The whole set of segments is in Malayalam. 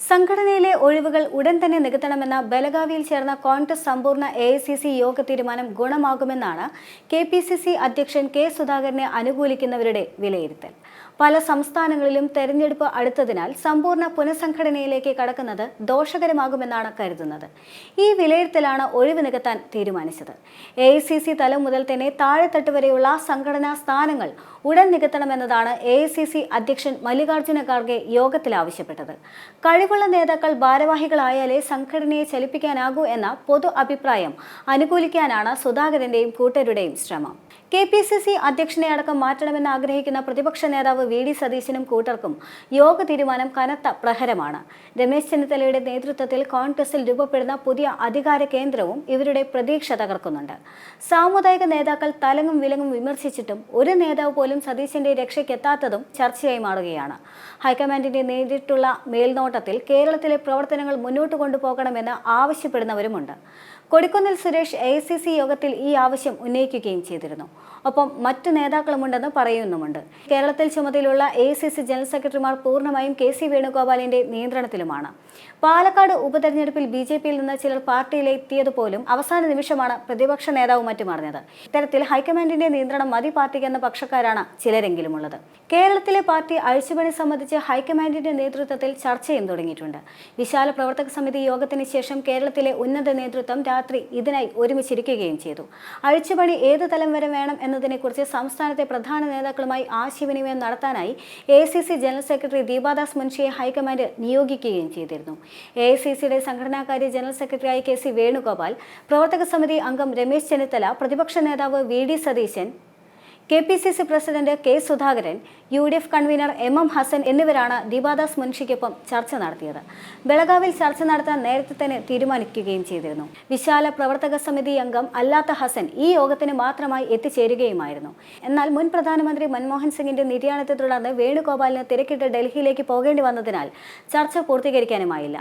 സംഘടനയിലെ ഒഴിവുകൾ ഉടൻ തന്നെ നികത്തണമെന്ന ബലഗാവിയിൽ ചേർന്ന കോൺഗ്രസ് സമ്പൂർണ്ണ AICC യോഗ തീരുമാനം ഗുണമാകുമെന്നാണ് KPCC അധ്യക്ഷൻ കെ സുധാകരനെ അനുകൂലിക്കുന്നവരുടെ വിലയിരുത്തൽ. പല സംസ്ഥാനങ്ങളിലും തെരഞ്ഞെടുപ്പ് അടുത്തതിനാൽ സമ്പൂർണ്ണ പുനഃസംഘടനയിലേക്ക് കടക്കുന്നത് ദോഷകരമാകുമെന്നാണ് കരുതുന്നത്. ഈ വിലയിരുത്തലാണ് ഒഴിവ് നികത്താൻ തീരുമാനിച്ചത്. AICC തലം മുതൽ തന്നെ താഴെത്തട്ട് വരെയുള്ള സംഘടനാ സ്ഥാനങ്ങൾ ഉടൻ നികത്തണമെന്നതാണ് AICC അധ്യക്ഷൻ മല്ലികാർജ്ജുന ഖാർഗെ യോഗത്തിൽ ആവശ്യപ്പെട്ടത്. കഴിവുള്ള നേതാക്കൾ ഭാരവാഹികളായാലേ സംഘടനയെ ചലിപ്പിക്കാനാകൂ എന്ന പൊതു അഭിപ്രായം അനുകൂലിക്കാനാണ് സുധാകരന്റെയും കൂട്ടരുടെയും ശ്രമം. KPCC അധ്യക്ഷനെ അടക്കം മാറ്റണമെന്ന് ആഗ്രഹിക്കുന്ന പ്രതിപക്ഷ നേതാവ് VD സതീശനും കൂട്ടർക്കും യോഗ തീരുമാനം കനത്ത പ്രഹരമാണ്. രമേശ് ചെന്നിത്തലയുടെ നേതൃത്വത്തിൽ കോൺഗ്രസിൽ രൂപപ്പെടുന്ന പുതിയ അധികാര കേന്ദ്രവും ഇവരുടെ പ്രതീക്ഷ തകർക്കുന്നുണ്ട്. സാമുദായിക നേതാക്കൾ തലങ്ങും വിലങ്ങും വിമർശിച്ചിട്ടും ഒരു നേതാവ് പോലും സതീശന്റെ രക്ഷയ്ക്കെത്താത്തതും ചർച്ചയായി മാറുകയാണ്. ഹൈക്കമാൻഡിന്റെ നേരിട്ടുള്ള മേൽനോട്ടത്തിൽ കേരളത്തിലെ പ്രവർത്തനങ്ങൾ മുന്നോട്ട് കൊണ്ടുപോകണമെന്ന് ആവശ്യപ്പെടുന്നവരുമുണ്ട്. കൊടിക്കുന്നിൽ സുരേഷ് AICC യോഗത്തിൽ ഈ ആവശ്യം ഉന്നയിക്കുകയും ചെയ്തിരുന്നു. ഒപ്പം മറ്റു നേതാക്കളുമുണ്ടെന്ന് പറയുന്നുമുണ്ട്. കേരളത്തിൽ ചുമതലയുള്ള AICC ജനറൽ സെക്രട്ടറിമാർ പൂർണ്ണമായും KC വേണുഗോപാലിന്റെ നിയന്ത്രണത്തിലുമാണ്. പാലക്കാട് ഉപതെരഞ്ഞെടുപ്പിൽ BJPയിൽ നിന്ന് ചിലർ പാർട്ടിയിലെത്തിയതുപോലും അവസാന നിമിഷമാണ് പ്രതിപക്ഷ നേതാവ് മറ്റും അറിഞ്ഞത്. ഇത്തരത്തിൽ ഹൈക്കമാൻഡിന്റെ നിയന്ത്രണം മതി പാർട്ടിക്ക് എന്ന പക്ഷക്കാരാണ് ചിലരെങ്കിലുമുള്ളത്. കേരളത്തിലെ പാർട്ടി അഴിച്ചുപണി സംബന്ധിച്ച് ഹൈക്കമാൻഡിന്റെ നേതൃത്വത്തിൽ ചർച്ചയും തുടങ്ങിയിട്ടുണ്ട്. വിശാല പ്രവർത്തക സമിതി യോഗത്തിന് ശേഷം കേരളത്തിലെ ഉന്നത നേതൃത്വം രാത്രി ഇതിനായി ഒരുമിച്ചിരിക്കുകയും ചെയ്തു. അഴിച്ചുപണി ഏത് തലം വരെ വേണം എന്നതിനെക്കുറിച്ച് സംസ്ഥാനത്തെ പ്രധാന നേതാക്കളുമായി ആശയവിനിമയം നടത്താനായി AICC ജനറൽ സെക്രട്ടറി ദീപാദാസ് മുൻഷിയെ ഹൈക്കമാൻഡ് നിയോഗിക്കുകയും ചെയ്തിരുന്നു. AICCയുടെ സംഘടനാകാര്യ ജനറൽ സെക്രട്ടറിയായി KC വേണുഗോപാൽ, പ്രവർത്തക സമിതി അംഗം രമേശ് ചെന്നിത്തല, പ്രതിപക്ഷ നേതാവ് VD Satheesan, KPCC president K Sudhakaran, UDF convener MM Hassan എന്നിവരാണ് ദീപാദാസ് മുൻഷിക്കൊപ്പം ചർച്ച നടത്തിയത്. ബലഗാവിൽ ചർച്ച നടത്താൻ നേരത്തെ തന്നെ തീരുമാനിക്കുകയും ചെയ്തിരുന്നു. വിശാല പ്രവർത്തക സമിതി അംഗം അല്ലാത്ത ഹസൻ ഈ യോഗത്തിന് മാത്രമായി എത്തിച്ചേരുകയുമായിരുന്നു. എന്നാൽ മുൻ പ്രധാനമന്ത്രി മൻമോഹൻ സിംഗിന്റെ നിര്യാണത്തെ തുടർന്ന് വേണുഗോപാലിന് തിരക്കിട്ട് ഡൽഹിയിലേക്ക് പോകേണ്ടി വന്നതിനാൽ ചർച്ച പൂർത്തീകരിക്കാനുമായില്ല.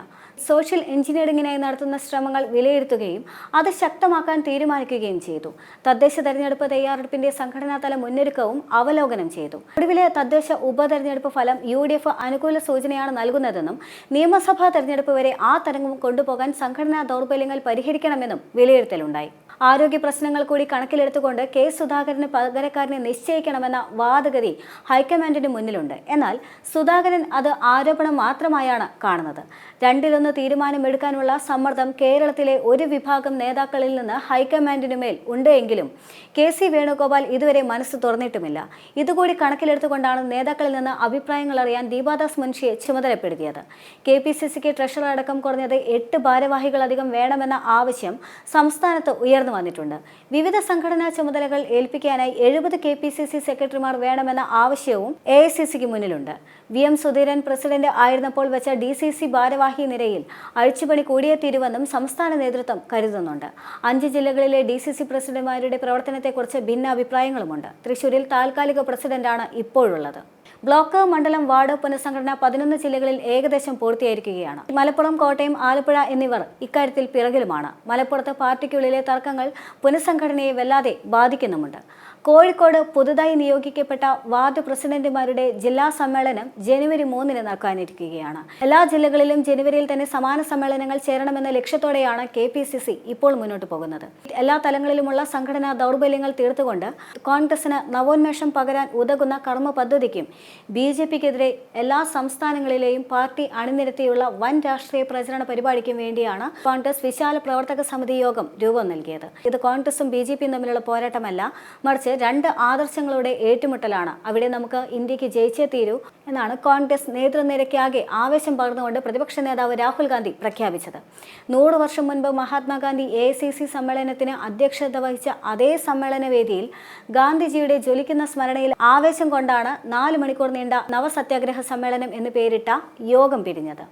സോഷ്യൽ എഞ്ചിനീയറിംഗിനായി നടത്തുന്ന ശ്രമങ്ങൾ വിലയിരുത്തുകയും അത് ശക്തമാക്കാൻ തീരുമാനിക്കുകയും ചെയ്തു. തദ്ദേശ തെരഞ്ഞെടുപ്പ് തയ്യാറെടുപ്പിന്റെ സംഘടനാതല മുന്നൊരുക്കവും അവലോകനം ചെയ്തു. ഒടുവിലെ തദ്ദേശ ഉപതെരഞ്ഞെടുപ്പ് ഫലം UDF അനുകൂല സൂചനയാണ് നൽകുന്നതെന്നും നിയമസഭാ തെരഞ്ഞെടുപ്പ് വരെ ആ തരംഗം കൊണ്ടുപോകാൻ സംഘടനാ ദൗർബല്യങ്ങൾ പരിഹരിക്കണമെന്നും വിലയിരുത്തലുണ്ടായി. ആരോഗ്യ പ്രശ്നങ്ങൾ കൂടി കണക്കിലെടുത്തുകൊണ്ട് K സുധാകരന് പകരക്കാരനെ നിശ്ചയിക്കണമെന്ന വാദഗതി ഹൈക്കമാൻഡിന് മുന്നിലുണ്ട്. എന്നാൽ സുധാകരൻ അത് ആരോപണം മാത്രമായാണ് കാണുന്നത്. രണ്ടിലൊന്ന് തീരുമാനമെടുക്കാനുള്ള സമ്മർദ്ദം കേരളത്തിലെ ഒരു വിഭാഗം നേതാക്കളിൽ നിന്ന് ഹൈക്കമാൻഡിനുമേൽ ഉണ്ട് എങ്കിലും KC വേണുഗോപാൽ ഇതുവരെ മനസ്സ് തുറന്നിട്ടുമില്ല. ഇതുകൂടി കണക്കിലെടുത്തുകൊണ്ടാണ് നേതാക്കളിൽ നിന്ന് അഭിപ്രായങ്ങൾ അറിയാൻ ദീപാദാസ് മുൻഷിയെ ചുമതലപ്പെടുത്തിയത്. KPCCക്ക് ട്രഷറർ അടക്കം കുറഞ്ഞത് 8 ഭാരവാഹികളധികം വേണമെന്ന ആവശ്യം സംസ്ഥാനത്ത് ഉയർന്നു വന്നിട്ടുണ്ട്. വിവിധ സംഘടനാ ചുമതലകൾ ഏൽപ്പിക്കാനായി 70 KPCC സെക്രട്ടറിമാർ വേണമെന്ന ആവശ്യവും AICCക്ക് മുന്നിലുണ്ട്. VM സുധീരൻ പ്രസിഡന്റ് ആയിരുന്നപ്പോൾ വെച്ച DCC ഭാരവാഹി നിരയിൽ അഴിച്ചുപണി കൂടിയേ തീരുവെന്നും സംസ്ഥാന നേതൃത്വം കരുതുന്നുണ്ട്. 5 ജില്ലകളിലെ DCC പ്രസിഡന്റുമാരുടെ പ്രവർത്തനത്തെക്കുറിച്ച് ഭിന്നാഭിപ്രായങ്ങളുമുണ്ട്. തൃശൂരിൽ താൽക്കാലിക പ്രസിഡന്റാണ് ഇപ്പോഴുള്ളത്. ബ്ലോക്ക്, മണ്ഡലം, വാർഡ് പുനഃസംഘടന 11 ജില്ലകളിൽ ഏകദേശം പൂർത്തിയായിരിക്കുകയാണ്. മലപ്പുറം, കോട്ടയം, ആലപ്പുഴ എന്നിവർ ഇക്കാര്യത്തിൽ പിറകിലുമാണ്. മലപ്പുറത്ത് പാർട്ടിക്കുള്ളിലെ തർക്കങ്ങൾ പുനഃസംഘടനയെ വല്ലാതെ ബാധിക്കുന്നുമുണ്ട്. കോഴിക്കോട് പുതുതായി നിയോഗിക്കപ്പെട്ട വാർഡ് പ്രസിഡന്റുമാരുടെ ജില്ലാ സമ്മേളനം ജനുവരി 3 നടക്കാനിരിക്കുകയാണ്. എല്ലാ ജില്ലകളിലും ജനുവരിയിൽ തന്നെ സമാന സമ്മേളനങ്ങൾ ചേരണമെന്ന ലക്ഷ്യത്തോടെയാണ് KPCC ഇപ്പോൾ മുന്നോട്ട് പോകുന്നത്. എല്ലാ തലങ്ങളിലുമുള്ള സംഘടനാ ദൗർബല്യങ്ങൾ തീർത്തുകൊണ്ട് കോൺഗ്രസിന് നവോന്മേഷം പകരാൻ ഉതകുന്ന കർമ്മ പദ്ധതിക്കും BJPക്കെതിരെ എല്ലാ സംസ്ഥാനങ്ങളിലെയും പാർട്ടി അണിനിരത്തിയുള്ള വൻ രാഷ്ട്രീയ പ്രചരണ പരിപാടിക്കും വേണ്ടിയാണ് കോൺഗ്രസ് വിശാല പ്രവർത്തക സമിതി യോഗം രൂപം നൽകിയത്. ഇത് കോൺഗ്രസും BJPയും തമ്മിലുള്ള പോരാട്ടമല്ല, മറിച്ച് 2 ആദർശങ്ങളുടെ ഏറ്റുമുട്ടലാണ്. അവിടെ നമുക്ക് ഇന്ത്യക്ക് ജയിച്ചേ തീരൂ എന്നാണ് കോൺഗ്രസ് നേതൃനിരക്കാകെ ആവേശം പകർന്നുകൊണ്ട് പ്രതിപക്ഷ നേതാവ് രാഹുൽ ഗാന്ധി പ്രഖ്യാപിച്ചത്. 100 വർഷം മുൻപ് മഹാത്മാഗാന്ധി AICC സമ്മേളനത്തിന് അധ്യക്ഷത വഹിച്ച അതേ സമ്മേളന വേദിയിൽ ഗാന്ധിജിയുടെ ജ്വലിക്കുന്ന സ്മരണയിൽ ആവേശം കൊണ്ടാണ് 4 മണിക്കൂർ നീണ്ട നവസത്യാഗ്രഹ സമ്മേളനം എന്ന് പേരിട്ട യോഗം പിരിഞ്ഞത്.